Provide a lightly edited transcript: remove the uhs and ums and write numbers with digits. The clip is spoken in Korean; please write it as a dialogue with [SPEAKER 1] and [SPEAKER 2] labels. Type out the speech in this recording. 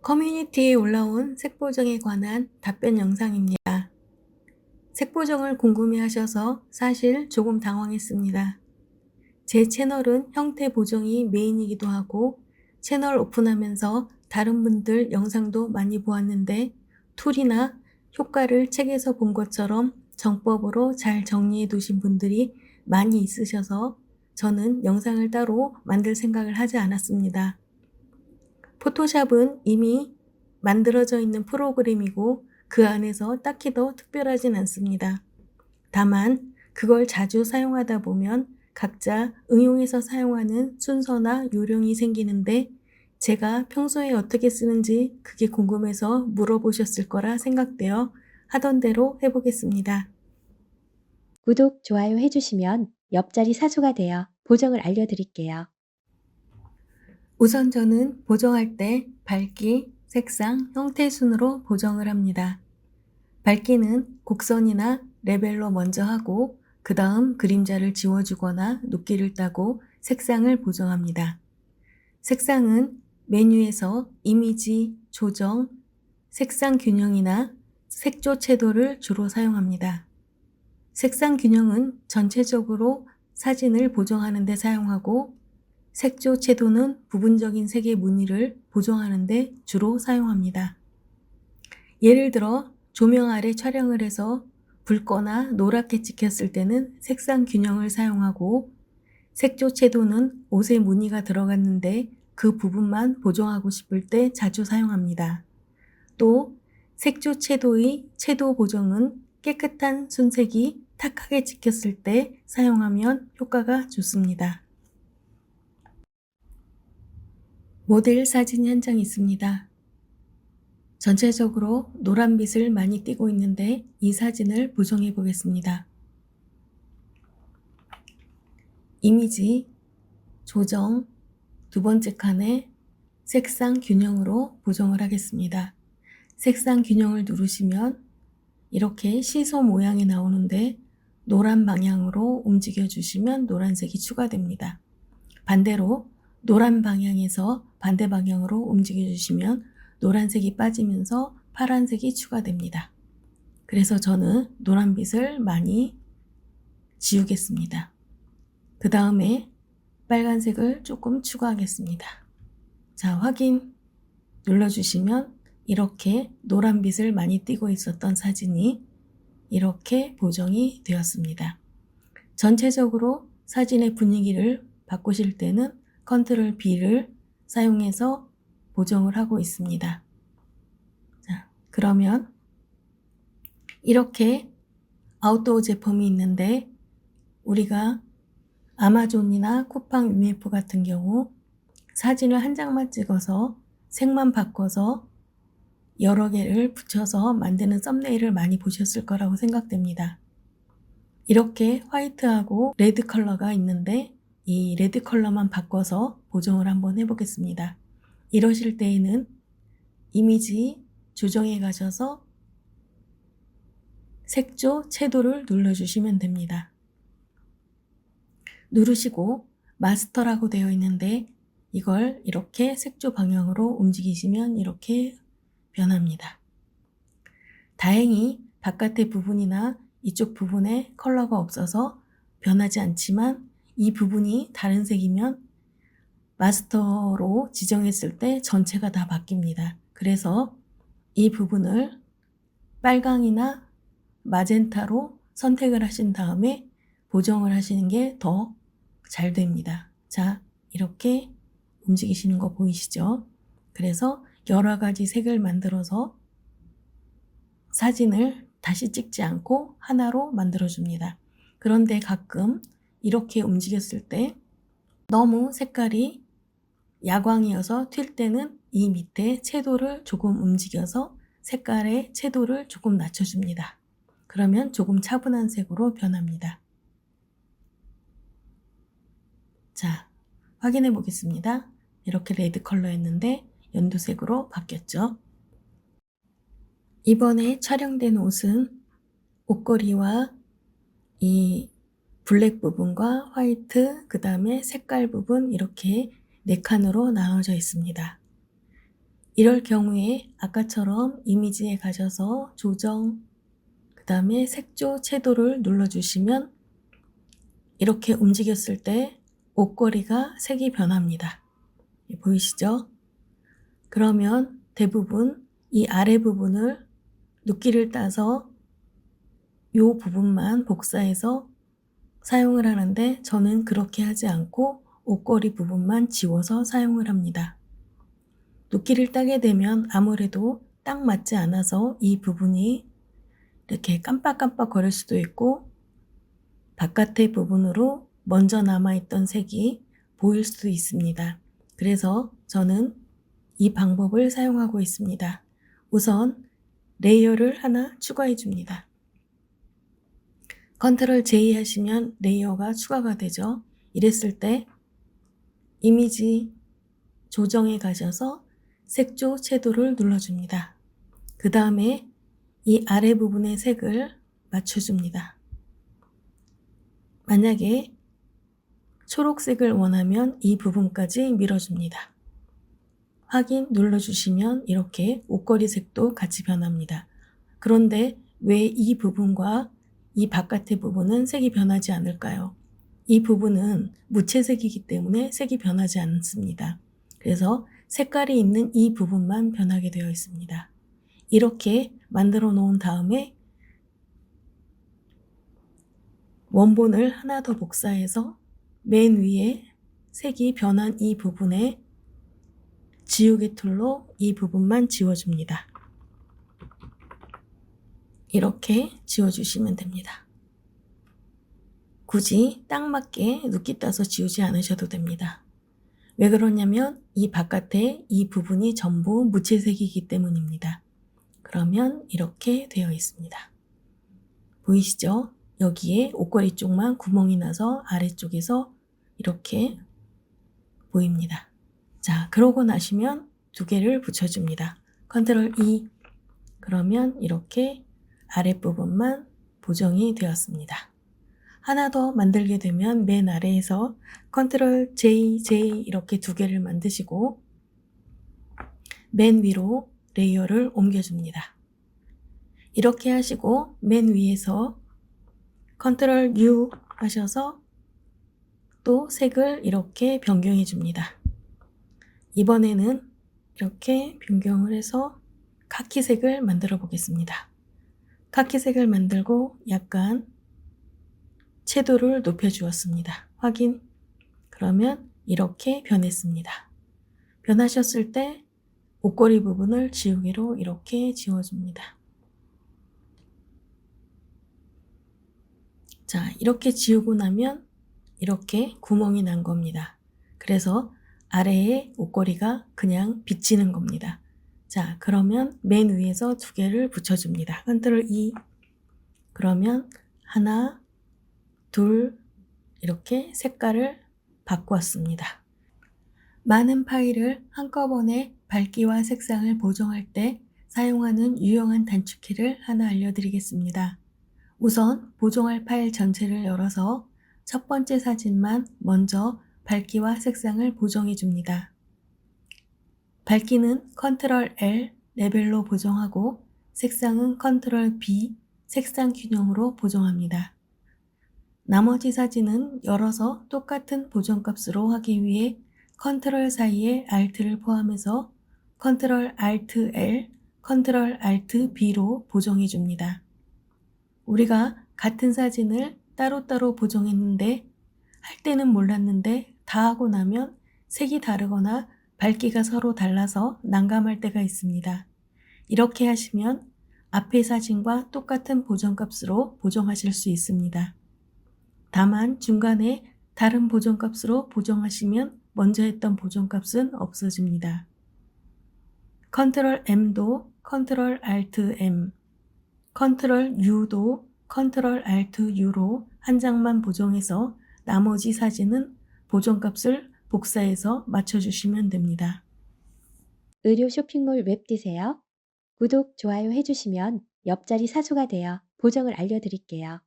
[SPEAKER 1] 커뮤니티에 올라온 색보정에 관한 답변 영상입니다. 색보정을 궁금해하셔서 사실 조금 당황했습니다. 제 채널은 형태 보정이 메인이기도 하고 채널 오픈하면서 다른 분들 영상도 많이 보았는데 툴이나 효과를 책에서 본 것처럼 정법으로 잘 정리해 두신 분들이 많이 있으셔서 저는 영상을 따로 만들 생각을 하지 않았습니다. 포토샵은 이미 만들어져 있는 프로그램이고 그 안에서 딱히 더 특별하진 않습니다. 다만 그걸 자주 사용하다 보면 각자 응용해서 사용하는 순서나 요령이 생기는데 제가 평소에 어떻게 쓰는지 그게 궁금해서 물어보셨을 거라 생각되어 하던 대로 해보겠습니다.
[SPEAKER 2] 구독, 좋아요 해주시면 옆자리 사수가 되어 보정을 알려드릴게요.
[SPEAKER 1] 우선 저는 보정할 때 밝기, 색상, 형태 순으로 보정을 합니다. 밝기는 곡선이나 레벨로 먼저 하고 그 다음 그림자를 지워주거나 눕기를 따고 색상을 보정합니다. 색상은 메뉴에서 이미지, 조정, 색상 균형이나 색조 채도를 주로 사용합니다. 색상 균형은 전체적으로 사진을 보정하는 데 사용하고 색조 채도는 부분적인 색의 무늬를 보정하는 데 주로 사용합니다. 예를 들어 조명 아래 촬영을 해서 붉거나 노랗게 찍혔을 때는 색상 균형을 사용하고 색조 채도는 옷에 무늬가 들어갔는데 그 부분만 보정하고 싶을 때 자주 사용합니다. 또 색조 채도의 채도 보정은 깨끗한 순색이 탁하게 찍혔을 때 사용하면 효과가 좋습니다. 모델 사진 현장 있습니다. 전체적으로 노란빛을 많이 띠고 있는데 이 사진을 보정해 보겠습니다. 이미지, 조정, 두 번째 칸에 색상 균형으로 보정을 하겠습니다. 색상 균형을 누르시면 이렇게 시소 모양이 나오는데 노란 방향으로 움직여 주시면 노란색이 추가됩니다. 반대로 노란 방향에서 반대 방향으로 움직여 주시면 노란색이 빠지면서 파란색이 추가됩니다. 그래서 저는 노란빛을 많이 지우겠습니다. 그 다음에 빨간색을 조금 추가하겠습니다. 자, 확인 눌러주시면 이렇게 노란빛을 많이 띠고 있었던 사진이 이렇게 보정이 되었습니다. 전체적으로 사진의 분위기를 바꾸실 때는 컨트롤 B를 사용해서 보정을 하고 있습니다. 자, 그러면 이렇게 아웃도어 제품이 있는데 우리가 아마존이나 쿠팡 UMF 같은 경우 사진을 한 장만 찍어서 색만 바꿔서 여러 개를 붙여서 만드는 썸네일을 많이 보셨을 거라고 생각됩니다. 이렇게 화이트하고 레드 컬러가 있는데 이 레드 컬러만 바꿔서 보정을 한번 해보겠습니다. 이러실 때에는 이미지 조정에 가셔서 색조 채도를 눌러주시면 됩니다. 누르시고 마스터라고 되어 있는데 이걸 이렇게 색조 방향으로 움직이시면 이렇게 변합니다. 다행히 바깥의 부분이나 이쪽 부분에 컬러가 없어서 변하지 않지만 이 부분이 다른 색이면 마스터로 지정했을 때 전체가 다 바뀝니다. 그래서 이 부분을 빨강이나 마젠타로 선택을 하신 다음에 보정을 하시는 게 더 잘 됩니다. 자, 이렇게 움직이시는 거 보이시죠? 그래서 여러 가지 색을 만들어서 사진을 다시 찍지 않고 하나로 만들어줍니다. 그런데 가끔 이렇게 움직였을 때 너무 색깔이 야광이어서 튈 때는 이 밑에 채도를 조금 움직여서 색깔의 채도를 조금 낮춰줍니다. 그러면 조금 차분한 색으로 변합니다. 자, 확인해 보겠습니다. 이렇게 레드 컬러였는데 연두색으로 바뀌었죠. 이번에 촬영된 옷은 옷걸이와 이 블랙 부분과 화이트, 그 다음에 색깔 부분 이렇게 4칸으로 나눠져 있습니다. 이럴 경우에 아까처럼 이미지에 가셔서 조정, 그 다음에 색조 채도를 눌러주시면 이렇게 움직였을 때 옷걸이가 색이 변합니다. 보이시죠? 그러면 대부분 이 아래 부분을 눕기를 따서 이 부분만 복사해서 사용을 하는데 저는 그렇게 하지 않고 옷걸이 부분만 지워서 사용을 합니다. 눕기를 따게 되면 아무래도 딱 맞지 않아서 이 부분이 이렇게 깜빡깜빡 거릴 수도 있고 바깥의 부분으로 먼저 남아있던 색이 보일 수도 있습니다. 그래서 저는 이 방법을 사용하고 있습니다. 우선 레이어를 하나 추가해 줍니다. 컨트롤 J 하시면 레이어가 추가가 되죠. 이랬을 때 이미지 조정에 가셔서 색조 채도를 눌러줍니다. 그 다음에 이 아래 부분의 색을 맞춰줍니다. 만약에 초록색을 원하면 이 부분까지 밀어줍니다. 확인 눌러주시면 이렇게 옷걸이 색도 같이 변합니다. 그런데 왜 이 부분과 이 바깥의 부분은 색이 변하지 않을까요? 이 부분은 무채색이기 때문에 색이 변하지 않습니다. 그래서 색깔이 있는 이 부분만 변하게 되어 있습니다. 이렇게 만들어 놓은 다음에 원본을 하나 더 복사해서 맨 위에 색이 변한 이 부분에 지우개 툴로 이 부분만 지워줍니다. 이렇게 지워주시면 됩니다. 굳이 딱 맞게 눕기 따서 지우지 않으셔도 됩니다. 왜 그러냐면 이 바깥에 이 부분이 전부 무채색이기 때문입니다. 그러면 이렇게 되어 있습니다. 보이시죠? 여기에 옷걸이 쪽만 구멍이 나서 아래쪽에서 이렇게 보입니다. 자, 그러고 나시면 두 개를 붙여줍니다. 컨트롤 E. 그러면 이렇게 아랫부분만 보정이 되었습니다. 하나 더 만들게 되면 맨 아래에서 컨트롤 J, J 이렇게 두 개를 만드시고 맨 위로 레이어를 옮겨줍니다. 이렇게 하시고 맨 위에서 컨트롤 U 하셔서 또 색을 이렇게 변경해 줍니다. 이번에는 이렇게 변경을 해서 카키색을 만들어 보겠습니다. 카키색을 만들고 약간 채도를 높여 주었습니다. 확인. 그러면 이렇게 변했습니다. 변하셨을 때 옷걸이 부분을 지우개로 이렇게 지워줍니다. 자, 이렇게 지우고 나면 이렇게 구멍이 난 겁니다. 그래서 아래에 옷걸이가 그냥 비치는 겁니다. 자, 그러면 맨 위에서 두 개를 붙여줍니다. 컨트롤 E. 그러면 하나, 둘, 이렇게 색깔을 바꾸었습니다. 많은 파일을 한꺼번에 밝기와 색상을 보정할 때 사용하는 유용한 단축키를 하나 알려드리겠습니다. 우선 보정할 파일 전체를 열어서 첫 번째 사진만 먼저 밝기와 색상을 보정해 줍니다. 밝기는 컨트롤 L 레벨로 보정하고 색상은 컨트롤 B 색상 균형으로 보정합니다. 나머지 사진은 열어서 똑같은 보정값으로 하기 위해 컨트롤 사이에 Alt를 포함해서 컨트롤 Alt L, 컨트롤 Alt B로 보정해 줍니다. 우리가 같은 사진을 따로따로 보정했는데 할 때는 몰랐는데 다 하고 나면 색이 다르거나 밝기가 서로 달라서 난감할 때가 있습니다. 이렇게 하시면 앞의 사진과 똑같은 보정값으로 보정하실 수 있습니다. 다만 중간에 다른 보정값으로 보정하시면 먼저 했던 보정값은 없어집니다. 컨트롤 M도 컨트롤 Alt M, 컨트롤 U도 컨트롤 Alt U로 한 장만 보정해서 나머지 사진은 보정값을 복사해서 맞춰주시면 됩니다.
[SPEAKER 2] 의료 쇼핑몰 웹디세요? 구독, 좋아요 해주시면 옆자리 사수가 되어 보정을 알려드릴게요.